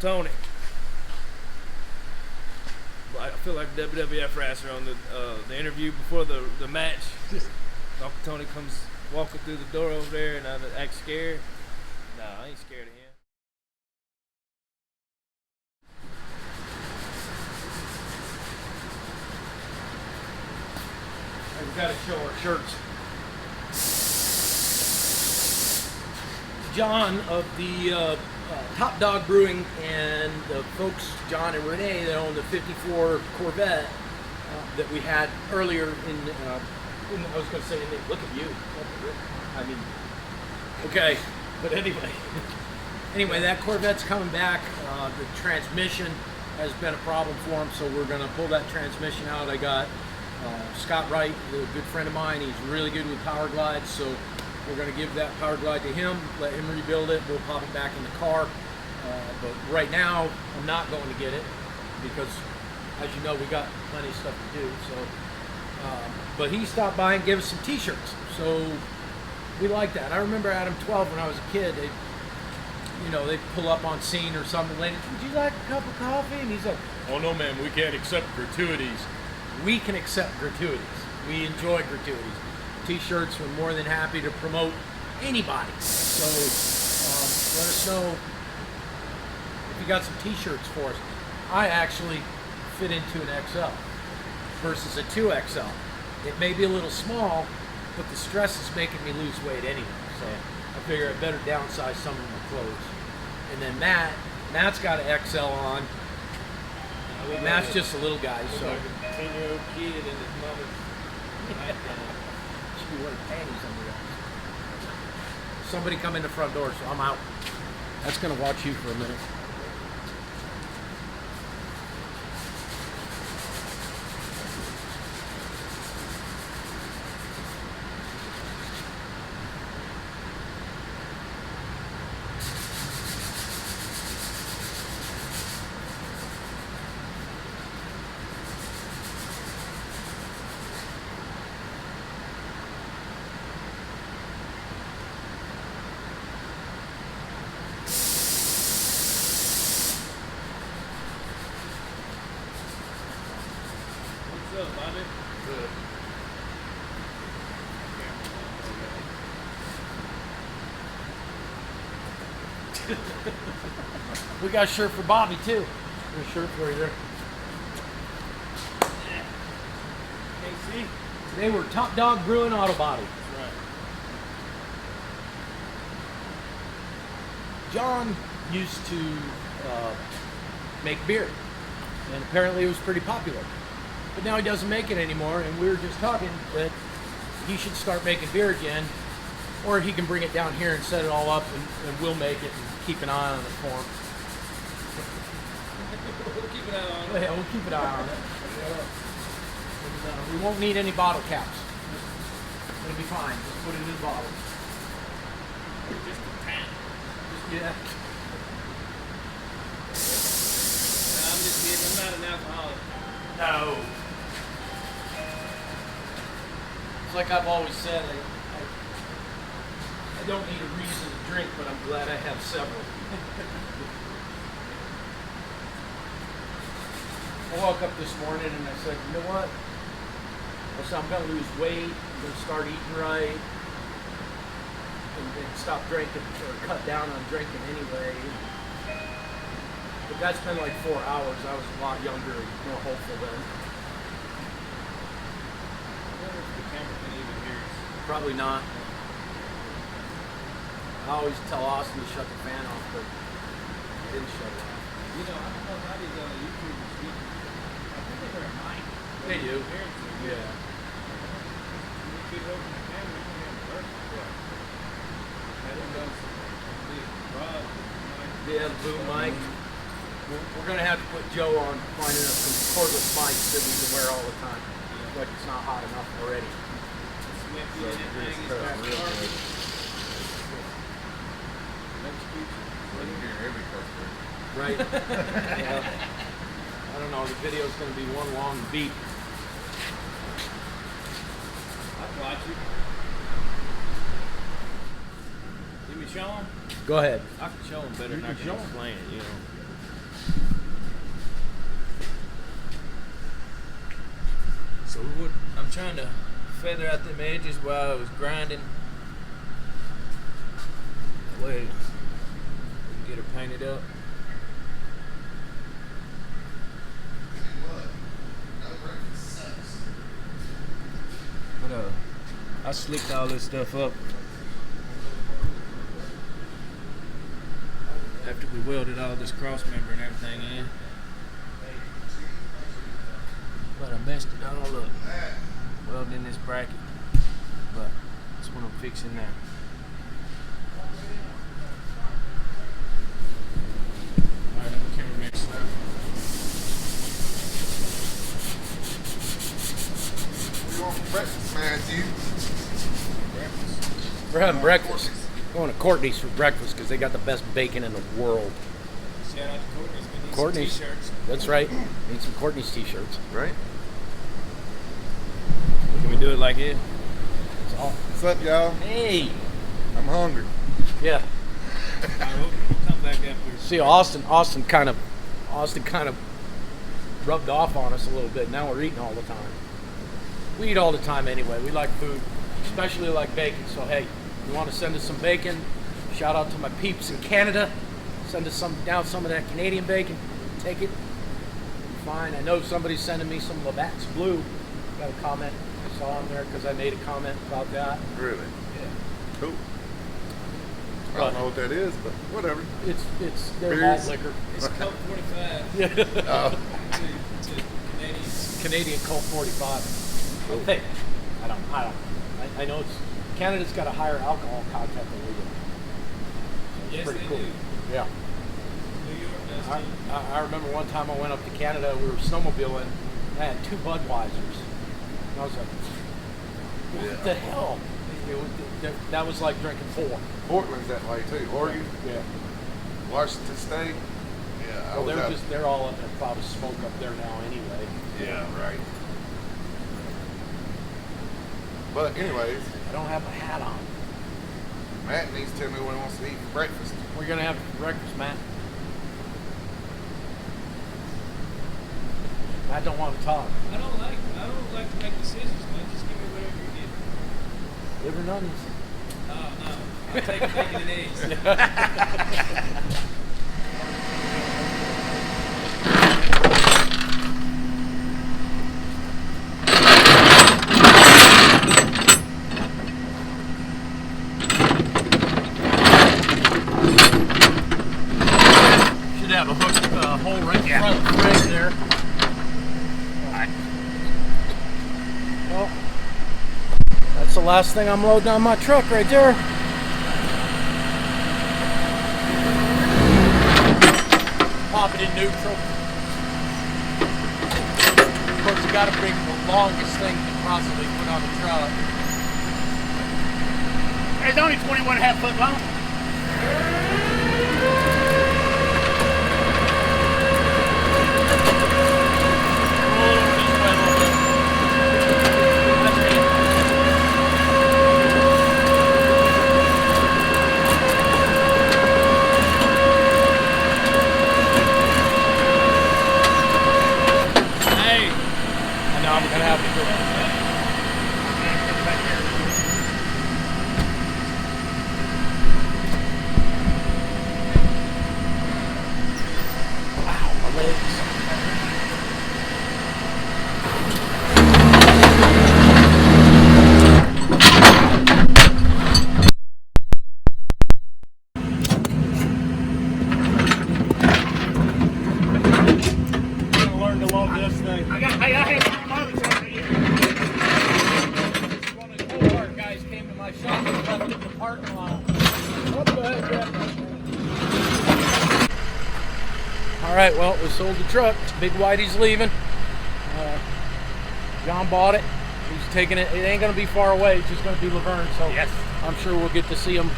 Tony. I feel like WWF wrestler on the interview before the match. Uncle Tony comes walking through the door over there, and I act scared. No, I ain't scared of him. We've got to show our shirts. John of the Top Dog Brewing and the folks, John and Renee, that own the 54 Corvette that we had earlier I was going to say, look at you. I mean, okay, but anyway, that Corvette's coming back. The transmission has been a problem for him, so we're going to pull that transmission out. I got Scott Wright, a good friend of mine. He's really good with power glides, so we're going to give that power glide to him, let him rebuild it. We'll pop it back in the car. But right now, I'm not going to get it because, as you know, we got plenty of stuff to do. So, but he stopped by and gave us some T-shirts. So we like that. I remember Adam 12 when I was a kid. They'd pull up on scene or something. Would you like a cup of coffee? And he's like, "Oh no, man, we can't accept gratuities." We can accept gratuities. We enjoy gratuities. T-shirts, we're more than happy to promote anybody. So let us know if you got some T-shirts for us. I actually fit into an XL versus a 2XL. It may be a little small, but the stress is making me lose weight anyway. So I figure I better downsize some of my clothes. And then Matt's got an XL on. Matt's just a little guy, so. Like a 10-year-old kid in his mother's Should be wearing panties under that. Somebody come in the front door, so I'm out. That's gonna watch you for a minute. What's up, Bobby? Good. We got a shirt for Bobby too. Got a shirt for you there. KC? Today we're Top Dog Brewing Auto Body. That's right. John used to make beer, and apparently it was pretty popular. But now he doesn't make it anymore, and we were just talking that he should start making beer again, or he can bring it down here and set it all up, and we'll make it and keep an eye on it for him. We'll keep an eye on it. Yeah, we'll keep an eye on it. And, we won't need any bottle caps. It'll be fine. Just put it in the bottle. Just a tap. Yeah. No, I'm just kidding. I'm not an alcoholic. No. It's like I've always said, I don't need a reason to drink, but I'm glad I have several. I woke up this morning and I said, you know what? I said, I'm going to lose weight, I'm going to start eating right, and stop drinking, or cut down on drinking anyway. But that's been like 4 hours. I was a lot younger and more hopeful then. I wonder if the camera can even hear us. Probably not. I always tell Austin to shut the fan off, but he didn't shut it off. You know, I don't know how these YouTubers speak. I think they wear a mic. They do. Yeah. Yeah. You keep opening the camera, you can hear them work. Had them done some big rod mic. Yeah, the boom mic. We're going to have to put Joe on finding us some cordless mics that we can wear all the time. Like it's not hot enough already. Swift in it, It's he's cut got real carpet. good. Next future. Well, you hear every customer. Right? Yeah. I don't know. The video's going to be one long beat. I'd watch you. Let me show him. Go ahead. I can show him better You than I can can show 'em. explain it, you know. So I'm trying to feather out them edges while I was grinding. That way we can get her painted up. But I slicked all this stuff up after we welded all this cross member and everything in. But I messed it all up welding this bracket. But that's what I'm fixing now. Alright, I'm cameraman. What do you want for breakfast, Matthew? We're having breakfast. Going to Courtney's for breakfast because they got the best bacon in the world. Shout out to Courtney's. We need Courtney's. some t-shirts. That's right. Need some Courtney's t-shirts. Right? Can we do it like it? That's all. What's up, y'all? Hey. I'm hungry. Yeah. We'll come back after. See, Austin kind of rubbed off on us a little bit. Now we're eating all the time. We eat all the time anyway. We like food, especially like bacon. So hey, you want to send us some bacon? Shout out to my peeps in Canada. Send us some of that Canadian bacon. Take it. Fine. I know somebody's sending me some Labatt's Blue. Got a comment I saw on there because I made a comment about that. Really? Yeah. Cool. I don't know what that is, but whatever. It's their Beers. malt liquor. It's Coke 45 Yeah. to Canadians. Canadian Colt 45. Cool. Hey, I know Canada's got a higher alcohol content than we do. So it's Yes, pretty they cool. do. Yeah. New York does too. I remember one time I went up to Canada, we were snowmobiling, and I had 2 Budweisers. And I was like, what the hell? That was like drinking 4. Portland's that way too. Oregon, Yeah. Washington State. Yeah, I Well, was out. they're all up in a cloud of smoke up there now anyway. Yeah, right. But anyways, I don't have a hat on. Matt needs to tell me what he wants to eat for breakfast. We're gonna have breakfast, Matt. I don't want to talk. I don't like to make decisions, man. Just give me whatever you get. Liver and onions. No. I'll take bacon and eggs. Should have a hook hole right in front of the fridge there. Well, that's the last thing I'm loading on my truck right there. Pop it in neutral. Of course, you got to bring the longest thing you can possibly put on the truck. It's only 21.5 foot long. I'm gonna have to go. Wow, my legs. I'm gonna learn to love this thing. I have some mothers over here. One of the Walmart guys came to my shop and left it in the parking lot. What the heck? All right, well, we sold the truck. Big Whitey's leaving. John bought it. He's taking it. It ain't gonna be far away. It's just gonna be Laverne. So yes, I'm sure we'll get to see him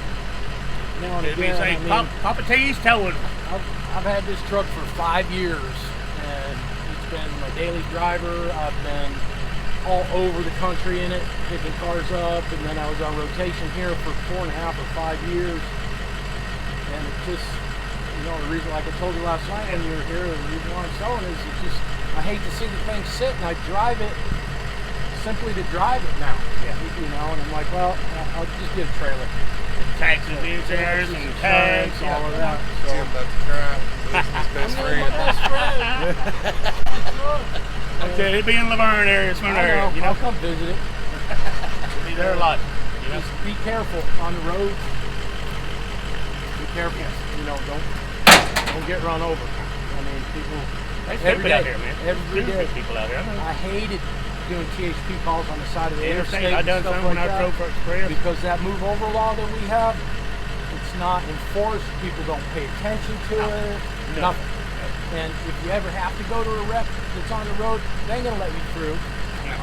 now and again. I mean, Papa T's towing. I've had this truck for 5 years, and it's been my daily driver. I've been all over the country in it, picking cars up, and then I was on rotation here for 4.5 or 5 years. And it just, You know, the reason, like I told you last night when you were here, the reason why I'm selling is it's just, I hate to see the thing sit, and I drive it simply to drive it now. Yeah. You know, and I'm like, well, I'll just get a trailer. Taxes, insurance, and tags, all of that. So. Tim about to cry. Losing his best I'm friend. my best friend. Okay, it'd be in Laverne area, Smyrna area, you know? I'll come visit it. We'll be there a lot. You know? Just be careful on the road. Be careful. You know, don't get run over. I mean, people. There's Every stupid out day. here, man. Every day. People out here. I hated doing THP calls on the side of the interstate. I and done stuff some like when I that, drove for Express. because that move over law that we have, it's not enforced. People don't pay attention to it. No. Nothing. And if you ever have to go to a wreck that's on the road, they ain't gonna let you through.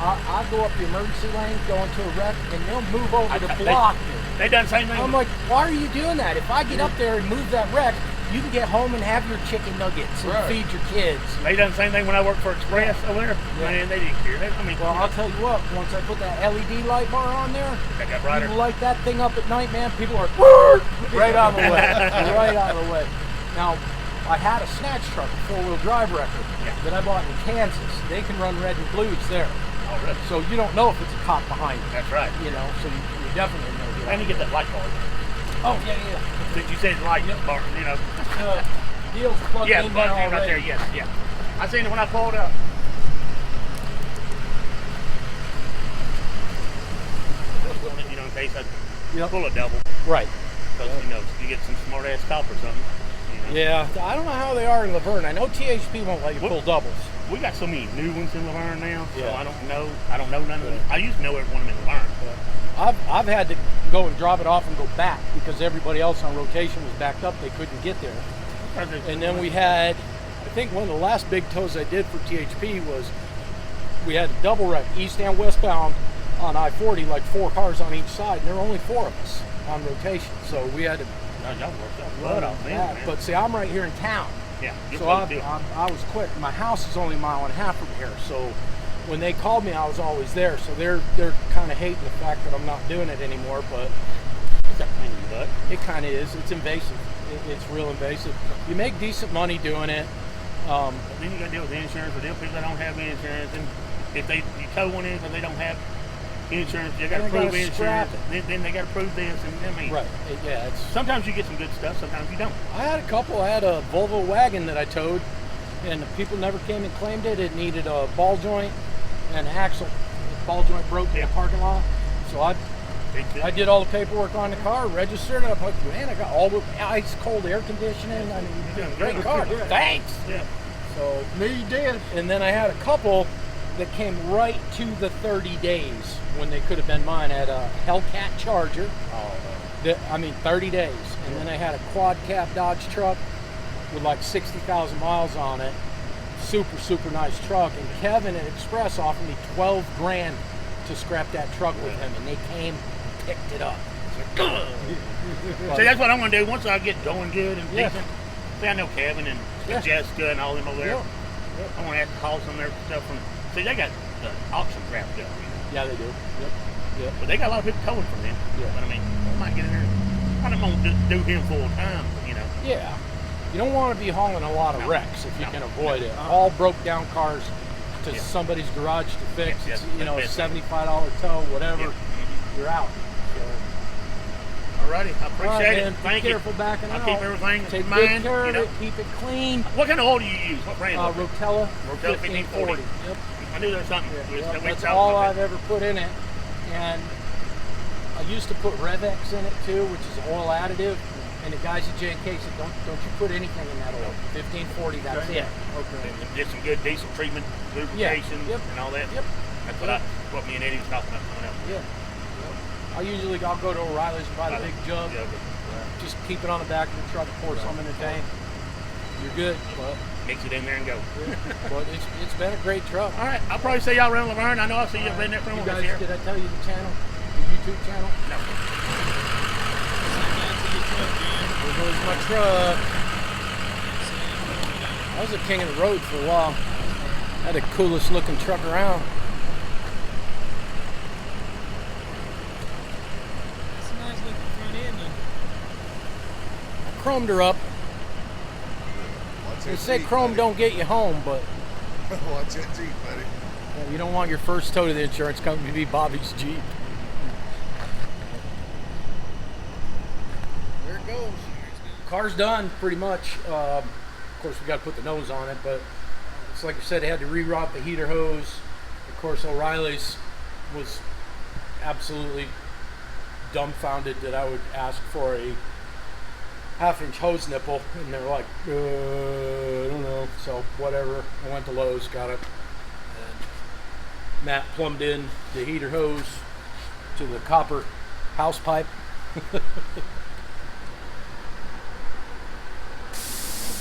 I'll go up the emergency lane, go into a wreck, and they'll move over to block me. They done the same thing. I'm like, why are you doing that? If I get up there and move that wreck, you can get home and have your chicken nuggets and feed your kids. They done the same thing when I worked for Express over there. Yeah. Man, they didn't care. I mean, Well, I'll tell you what, once I put that LED light bar on there, that got brighter. you light that thing up at night, man, people are right out of the way. Right out of the way. Now, I had a snatch truck, a four-wheel drive record, that I bought in Kansas. They can run red and blues there. Oh, really? So you don't know if it's a cop behind you. That's right. You know, so you definitely know. And you get that light bar. Oh, yeah. Since you said light bar, you know. Deal's plugged Yeah, in plugged there in right there, already. yes, yeah. I seen it when I pulled up. You know, in case I pull a double. Right. Because, you know, you get some smart ass cop or something. You know? Yeah, I don't know how they are in Laverne. I know THP won't let you pull doubles. We got so many new ones in Laverne now, so Yeah. I don't know none of them. I used to know every one of them in Laverne. I've had to go and drop it off and go back because everybody else on rotation was backed up. They couldn't get there. And then we had, I think one of the last big tows I did for THP was we had a double wreck, east and westbound on I-40, like 4 cars on each side, and there were only 4 of us on rotation. So we had to Y'all worked out run blood off, man. But see, I'm right here in town. Yeah, you're So close to I was quick. My house is only a mile and a half from here. So when they called me, I was always there. So they're kind of hating the fact that I'm not doing it anymore, but it kind of is. It's invasive. It's real invasive. You make decent money doing it. But then you got to deal with insurance for them people that don't have insurance, and if you tow one in and they don't have insurance, you got to prove insurance. Then they got to prove this, and I mean, Right. Yeah. It's. sometimes you get some good stuff, sometimes you don't. I had a couple. I had a Volvo wagon that I towed, and the people never came and claimed it. It needed a ball joint and an axle. The ball joint broke in the parking lot, so I did all the paperwork on the car, registered it. I'm like, man, I got all the ice cold air conditioning. I mean, great car. Thanks. Yeah. So me did. And then I had a couple that came right to the 30 days when they could have been mine. I had a Hellcat Charger. That, I mean, 30 days. And then I had a quad cab Dodge truck with like 60,000 miles on it. Super nice truck. And Kevin at Express offered me 12 grand to scrap that truck with him, and they came and picked it up. See, that's what I'm going to do once I get going good and decent. See, I know Kevin and Jessica and all them over there. I want to have to haul some of their stuff from. See, they got the auction wrapped up. Yeah, they do. Yep. But they got a lot of people towing from them. Yeah. But I mean, I might get in there. I don't want to do him full time, you know. Yeah. You don't want to be hauling a lot of wrecks if you can avoid it. All broke down cars to somebody's garage to fix. Yes, It's, you know, a $75 tow, whatever. You're out. Alrighty, I appreciate it. Thank Be you. careful backing I'll out. keep everything Take in good mind. care of You know. it. Keep it clean. What kind of oil do you use? What brand? Rotella Rotella 1540. Yep. I knew there was something. Yeah, that's all I've ever put in it. And I used to put Revex in it too, which is oil additive. And the guys at J&K said, don't you put anything in that oil. 1540, that's it. Okay. Did some good diesel treatment, lubrication, and all that. Yep. That's what me and Eddie was talking about coming up. Yeah. I'll go to O'Reilly's and buy the big jug. Just keep it on the back of the truck, pour some in the tank. You're good. But mix it in there and go. But it's been a great truck. All right, I'll probably see y'all around Laverne. I know I'll see you in there from you over guys, here. did I tell you the channel? The YouTube channel? No. There goes my truck. I was the king of the road for a while. I had the coolest looking truck around. That's a nice looking front end. I chromed her up. They say chrome don't get you home, but Watch that Jeep, buddy. you don't want your first tow to the insurance company to be Bobby's Jeep. There it goes. Car's done, pretty much. Of course, we got to put the nose on it, but it's like I said, they had to reroute the heater hose. Of course, O'Reilly's was absolutely dumbfounded that I would ask for a half-inch hose nipple, and they're like, I don't know. So whatever. I went to Lowe's, got it. And Matt plumbed in the heater hose to the copper house pipe. The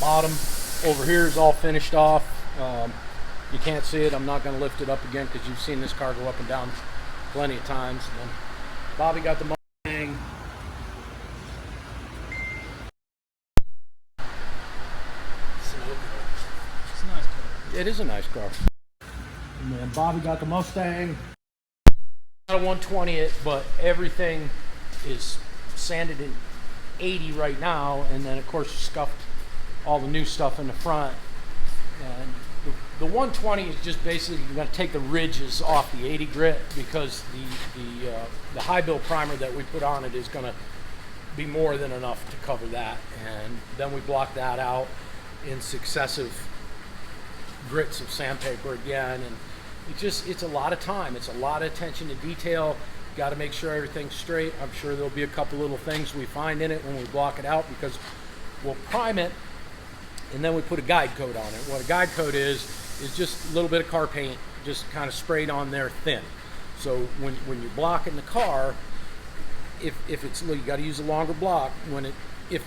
bottom over here is all finished off. You can't see it. I'm not going to lift it up again because you've seen this car go up and down plenty of times. And then Bobby got the mustang. It's a nice car. It is a nice car. And then Bobby got the Mustang. Not a 120 it, but everything is sanded in 80 right now, and then of course scuffed all the new stuff in the front. And the 120 is just basically going to take the ridges off the 80 grit, because the high build primer that we put on it is going to be more than enough to cover that. And then we block that out in successive grits of sandpaper again, and it's a lot of time. It's a lot of attention to detail. Got to make sure everything's straight. I'm sure there'll be a couple little things we find in it when we block it out, because we'll prime it and then we put a guide coat on it. What a guide coat is just a little bit of car paint just kind of sprayed on there thin. So when you're blocking the car, if it's, you got to use a longer block. If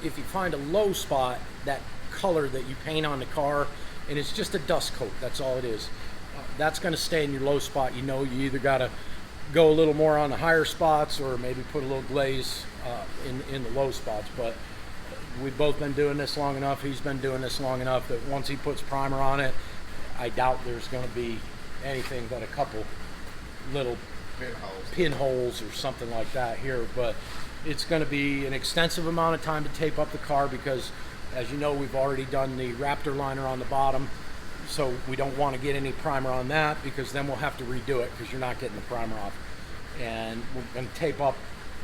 you find a low spot, that color that you paint on the car, and it's just a dust coat, that's all it is, that's going to stay in your low spot. You either got to go a little more on the higher spots, or maybe put a little glaze in the low spots. But we've both been doing this long enough, he's been doing this long enough, that once he puts primer on it, I doubt there's going to be anything but a couple little pinholes or something like that here. But it's going to be an extensive amount of time to tape up the car, because as you know, we've already done the Raptor liner on the bottom, so we don't want to get any primer on that, because then we'll have to redo it, because you're not getting the primer off. And we're going to tape up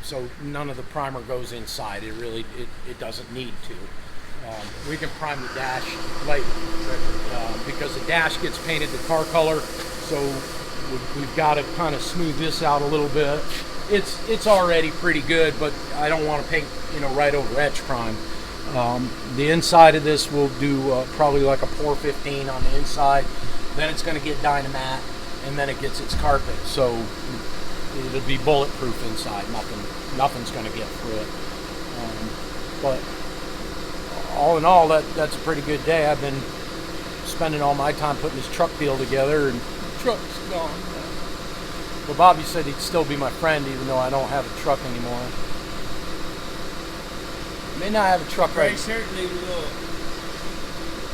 so none of the primer goes inside. It doesn't need to. We can prime the dash later, because the dash gets painted the car color, so we've got to kind of smooth this out a little bit. It's already pretty good, but I don't want to paint right over etch prime. The inside of this will do probably like a pour 15 on the inside. Then it's going to get Dynamat, and then it gets its carpet, so it'll be bulletproof inside. Nothing's going to get through it. But all in all, that's a pretty good day. I've been spending all my time putting this truck deal together, and the truck's gone. But Bobby said he'd still be my friend, even though I don't have a truck anymore. May not have a truck right. Shirt leave a little.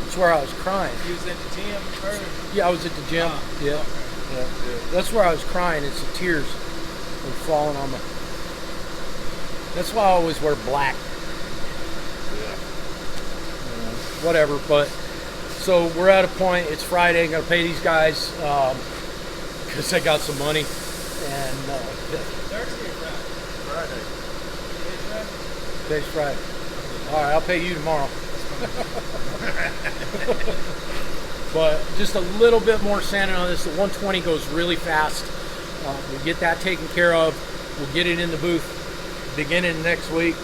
That's where I was crying. You was at the gym first? Yeah, I was at the gym. Yeah. That's where I was crying. It's the tears were falling on my. That's why I always wear black. Whatever, but so we're at a point. It's Friday. I'm gonna pay these guys because I got some money. And Thursday or Friday? Friday. Today's Friday. All right, I'll pay you tomorrow. But just a little bit more sanding on this. The 120 goes really fast. We'll get that taken care of. We'll get it in the booth beginning next week.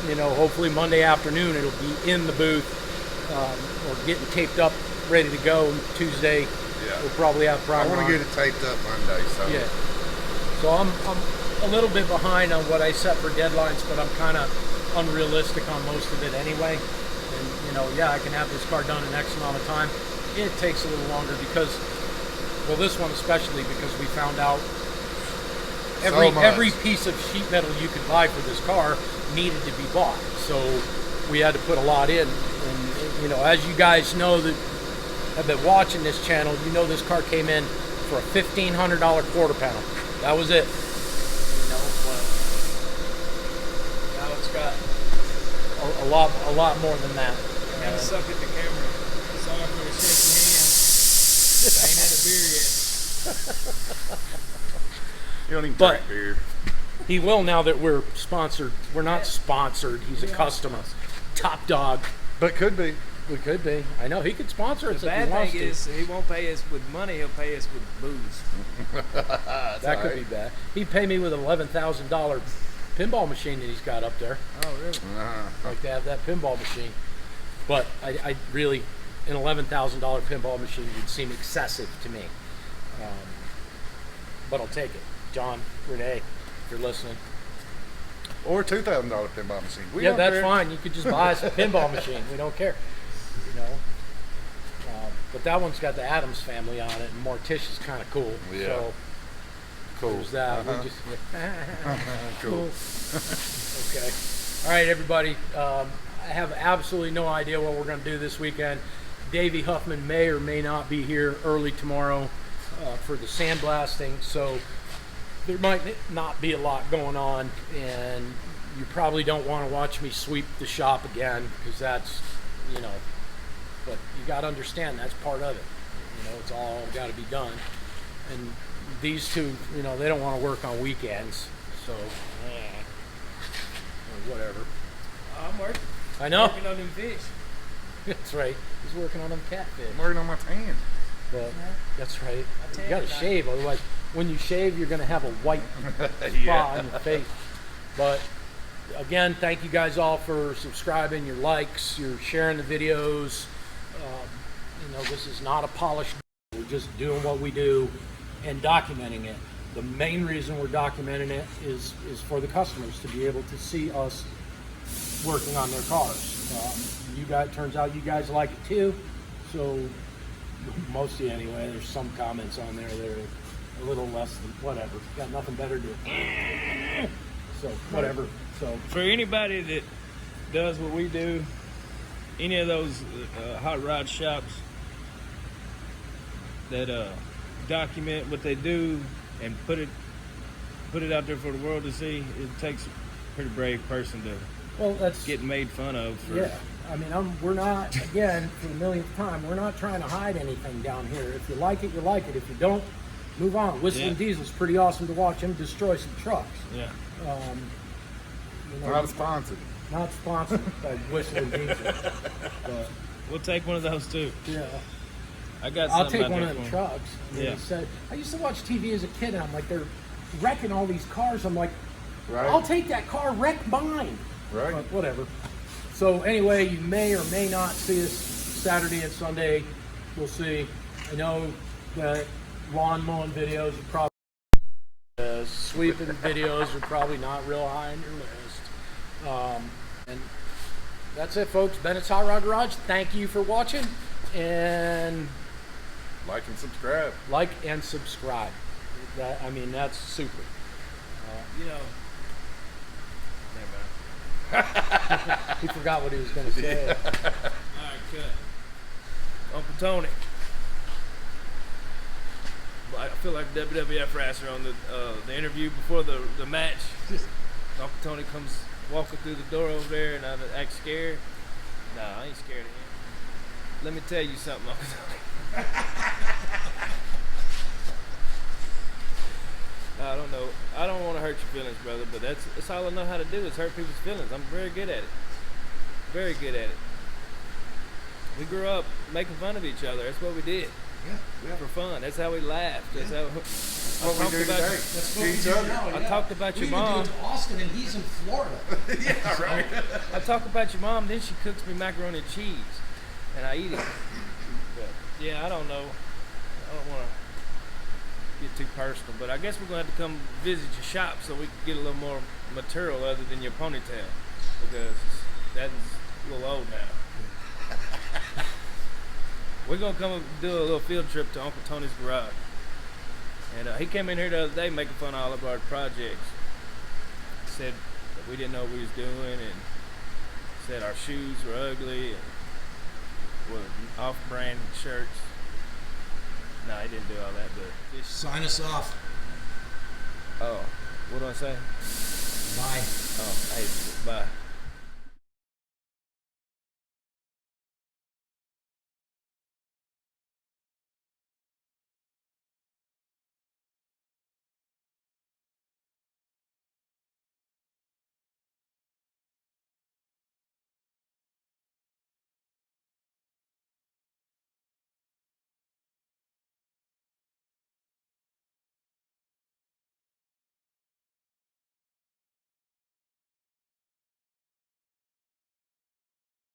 Hopefully Monday afternoon it'll be in the booth. We're getting taped up, ready to go. Tuesday, we'll probably have primer. I want to get it taped up Monday. So yeah. So I'm a little bit behind on what I set for deadlines, but I'm kind of unrealistic on most of it anyway. And I can have this car done in X amount of time. It takes a little longer because, this one especially, because we found out every piece of sheet metal you could buy for this car needed to be bought. So we had to put a lot in. And as you guys know that have been watching this channel, this car came in for a $1,500 quarter panel. That was it. But now it's got a lot more than that. Kind of suck at the camera. Sorry for the shaky hands. I ain't had a beer yet. You don't even But- drink beer. He will now that we're sponsored. We're not sponsored. He's a customer. Top Dog. But could be. We could be. I know he could sponsor us The if he bad wants thing to. is he won't pay us with money. He'll pay us with booze. That could be bad. He'd pay me with an $11,000 pinball machine that he's got up there. Oh, really? I'd like to have that pinball machine. But I really, an $11,000 pinball machine would seem excessive to me. But I'll take it. John, Renee, if you're listening. Or $2,000 pinball machine. We Yeah, don't that's care. fine. You could just buy us a pinball machine. We don't care. You know. But that one's got the Addams family on it, and Morticia's kind of cool. Yeah. So Cool. there's that. Uh-huh. We just Cool. Okay. All right, everybody. I have absolutely no idea what we're going to do this weekend. Davey Huffman may or may not be here early tomorrow for the sandblasting, so there might not be a lot going on, and you probably don't want to watch me sweep the shop again, because that's, you know, but you got to understand that's part of it. You know, it's all got to be done. And these two, you know, they don't want to work on weekends, so or whatever. I'm working. I know. Working on them fish. That's right. He's working on them catfish. I'm working on my tan. But that's right. tell You got to you, shave, otherwise, when you shave, you're going to have a white spot Yeah. on your face. But again, thank you guys all for subscribing, your likes, your sharing the videos. You know, this is not a polished. We're just doing what we do and documenting it. The main reason we're documenting it is for the customers to be able to see us working on their cars. You guys, turns out you guys like it too. So most of you anyway. There's some comments on there that are a little less than whatever. Got nothing better to do. So whatever. So For anybody that does what we do, any of those hot rod shops that document what they do and put it out there for the world to see, it takes a pretty brave person to well, that's get made fun of. For, yeah. I mean, we're not, again, for the millionth time, we're not trying to hide anything down here. If you like it, you like it. If you don't, move on. Whistling Yeah. Diesel's pretty awesome to watch him destroy some trucks. Yeah. You know, Not sponsored. not sponsored by Whistling Diesel. But, We'll take one of those too. yeah. I got I'll something take out one there of them for 'em. trucks. And Yeah. he said, I used to watch TV as a kid, and I'm like, they're wrecking all these cars. I'm like, Right. I'll take that car, wreck mine. Right. But whatever. So anyway, you may or may not see us Saturday and Sunday. We'll see. I know that lawn mowing videos are probably sweeping videos are probably not real high on your list. And that's it, folks. Bennett's Hot Rod Garage. Thank you for watching, and Like and subscribe. like and subscribe. That, I mean, that's super. You know. Never mind. He forgot what he was going to say. All right, cut. Uncle Tony. I feel like WWF wrestler on the interview before the match. Uncle Tony comes walking through the door over there, and I act scared. Nah, I ain't scared of him. Let me tell you something, Uncle Tony. I don't know. I don't want to hurt your feelings, brother, but that's all I know how to do is hurt people's feelings. I'm very good at it. Very good at it. We grew up making fun of each other. That's what we did. Yeah. For fun. That's how we laughed. That's how What we do today. That's what Each we do other. now, I yeah. talked about We your even do mom. it to Austin, and he's in Florida. Yeah, right. I talk about your mom, then she cooks me macaroni and cheese, and I eat it. But yeah, I don't know. I don't want to get too personal, but I guess we're gonna have to come visit your shop so we can get a little more material other than your ponytail, because that's a little old now. We're gonna come and do a little field trip to Uncle Tony's garage, and he came in here the other day making fun of all of our projects. Said that we didn't know what we was doing, and said our shoes were ugly and were off-brand shirts. No, he didn't do all that, but Sign us off. oh, what do I say? Bye. Oh, hey, bye.